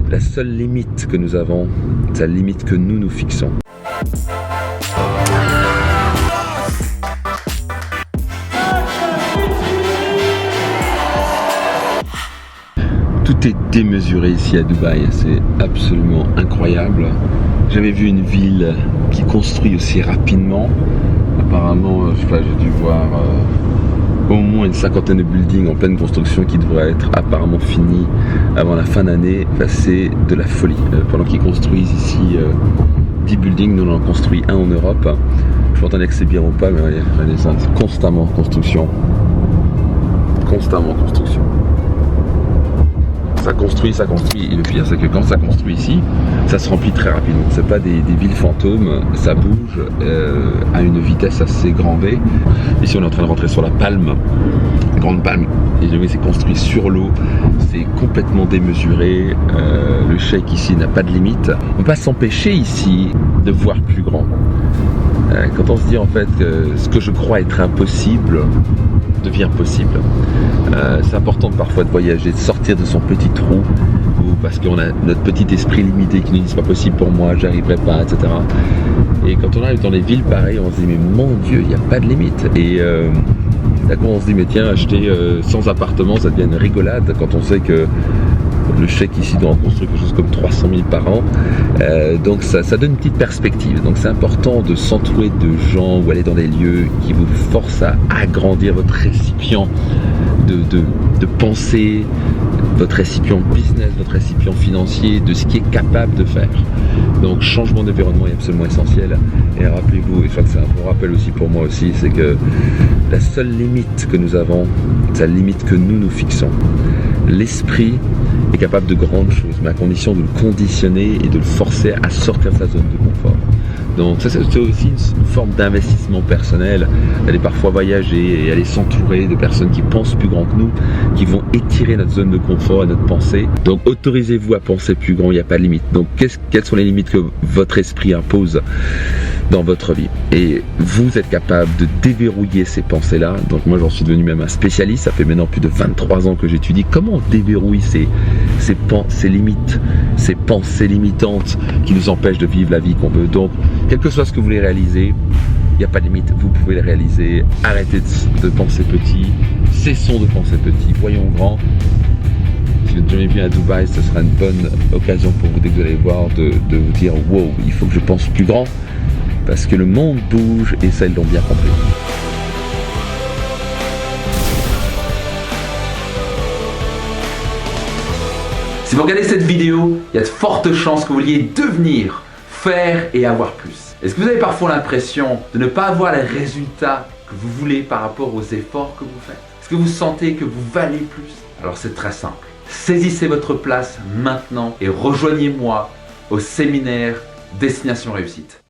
La seule limite que nous avons, c'est la limite que nous nous fixons. Tout est démesuré ici à Dubaï, c'est absolument incroyable. J'avais vu une ville qui construit aussi rapidement. Apparemment, je sais pas, j'ai dû voir au moins une cinquantaine de buildings en pleine construction qui devraient être apparemment finis avant la fin d'année. Enfin, c'est de la folie. Pendant qu'ils construisent ici 10 buildings, nous en construit un en Europe. Je m'entendais que c'est bien ou pas, mais regardez ça, c'est constamment construction. Constamment construction. Ça construit, et le pire c'est que quand ça construit ici, ça se remplit très rapidement. C'est pas des villes fantômes, ça bouge à une vitesse assez grand V. Ici on est en train de rentrer sur la Palme, Grande Palme, et c'est construit sur l'eau, c'est complètement démesuré, le chèque ici n'a pas de limite. On ne peut pas s'empêcher ici de voir plus grand. Quand on se dit en fait que ce que je crois être impossible devient possible. C'est important parfois de voyager, de sortir de son petit trou, ou parce qu'on a notre petit esprit limité qui nous dit c'est pas possible pour moi, j'arriverai pas, etc. Et quand on arrive dans les villes pareilles, on se dit mais mon Dieu, il n'y a pas de limite. Et d'accord, on se dit mais tiens, acheter 100 appartements, ça devient une rigolade quand on sait que le chèque ici doit en construire quelque chose comme 300 000 par an. Donc ça donne une petite perspective. Donc c'est important de s'entourer de gens ou aller dans des lieux qui vous forcent à agrandir votre récipient de pensée, votre récipient business, votre récipient financier, de ce qui est capable de faire. Donc changement d'environnement est absolument essentiel. Et rappelez-vous, et je crois que c'est un bon rappel aussi pour moi aussi, c'est que la seule limite que nous avons, c'est la limite que nous nous fixons. L'esprit est capable de grandes choses, mais à condition de le conditionner et de le forcer à sortir de sa zone de confort. Donc ça c'est aussi une forme d'investissement personnel, d'aller parfois voyager et aller s'entourer de personnes qui pensent plus grand que nous, qui vont étirer notre zone de confort et notre pensée. Donc autorisez-vous à penser plus grand, il n'y a pas de limite. Donc quelles sont les limites que votre esprit impose dans votre vie? Et vous êtes capable de déverrouiller ces pensées-là. Donc moi j'en suis devenu même un spécialiste, ça fait maintenant plus de 23 ans que j'étudie comment on déverrouille ces limites, ces pensées limitantes qui nous empêchent de vivre la vie qu'on veut. Donc quel que soit ce que vous voulez réaliser, il n'y a pas de limite, vous pouvez le réaliser. Arrêtez de penser petit, cessons de penser petit, voyons grand. Si vous n'êtes jamais venu à Dubaï, ce sera une bonne occasion pour vous, dès que vous allez voir, de vous dire « Wow, il faut que je pense plus grand ». Parce que le monde bouge et ça, ils l'ont bien compris. Si vous regardez cette vidéo, il y a de fortes chances que vous vouliez devenir, faire et avoir plus. Est-ce que vous avez parfois l'impression de ne pas avoir les résultats que vous voulez par rapport aux efforts que vous faites? Est-ce que vous sentez que vous valez plus? Alors c'est très simple. Saisissez votre place maintenant et rejoignez-moi au séminaire Destination Réussite.